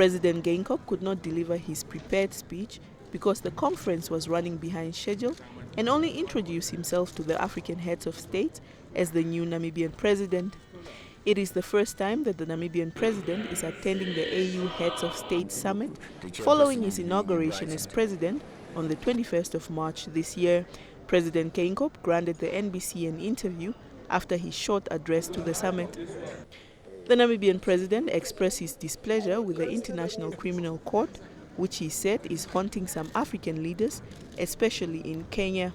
President Geingob could not deliver his prepared speech because the conference was running behind schedule and only introduced himself to the African heads of state as the new Namibian president. It is the first time that the Namibian president is attending the AU Heads of State Summit following his inauguration as president on the 21st of March this year. President Geingob granted the NBC an interview after his short address to the summit. The Namibian president expressed his displeasure with the International Criminal Court, which he said is haunting some African leaders, especially in Kenya.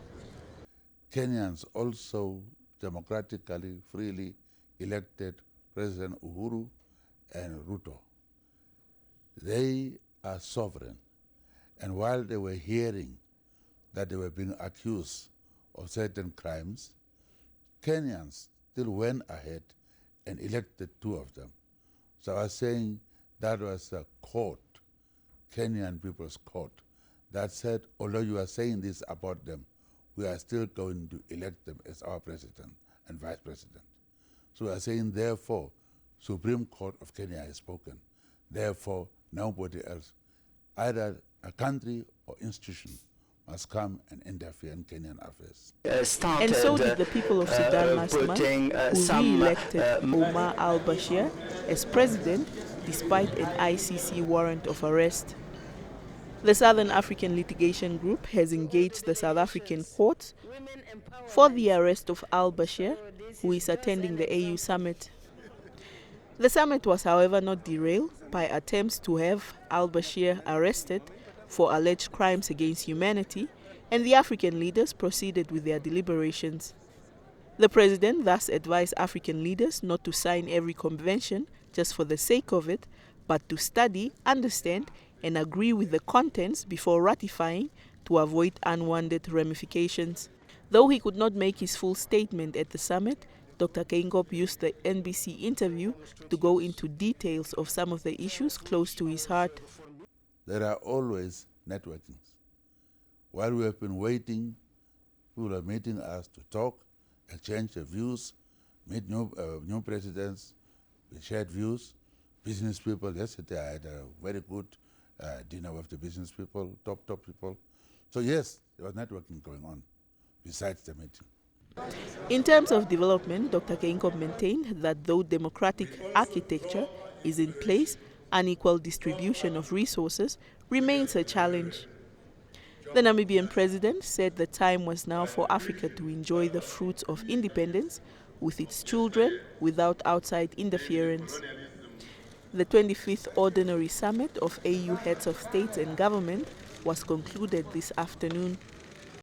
Kenyans also democratically, freely elected President Uhuru and Ruto. They are sovereign. And while they were hearing that they were being accused of certain crimes, Kenyans still went ahead and elected two of them. So I was saying that was a court, Kenyan People's Court, that said, although you are saying this about them, we are still going to elect them as our president and vice president. So we are saying, therefore, Supreme Court of Kenya has spoken. Therefore, nobody else, either a country or institution, must come and interfere in Kenyan affairs. And so did the people of Sudan last month, who re-elected Omar al-Bashir as president despite an ICC warrant of arrest. The Southern African Litigation Group has engaged the South African courts for the arrest of al-Bashir, who is attending the AU summit. The summit was, however, not derailed by attempts to have al-Bashir arrested for alleged crimes against humanity, and the African leaders proceeded with their deliberations. The president thus advised African leaders not to sign every convention just for the sake of it, but to study, understand, and agree with the contents before ratifying to avoid unwanted ramifications. Though he could not make his full statement at the summit, Dr. Geingob used the NBC interview to go into details of some of the issues close to his heart. There are always networkings. While we have been waiting, people are meeting us to talk, exchange their views, meet new presidents, we shared views, business people. Yesterday I had a very good dinner with the business people, top people. So yes, there was networking going on besides the meeting. In terms of development, Dr. Geingob maintained that though democratic architecture is in place, unequal distribution of resources remains a challenge. The Namibian president said the time was now for Africa to enjoy the fruits of independence with its children without outside interference. The 25th Ordinary Summit of AU Heads of States and Government was concluded this afternoon.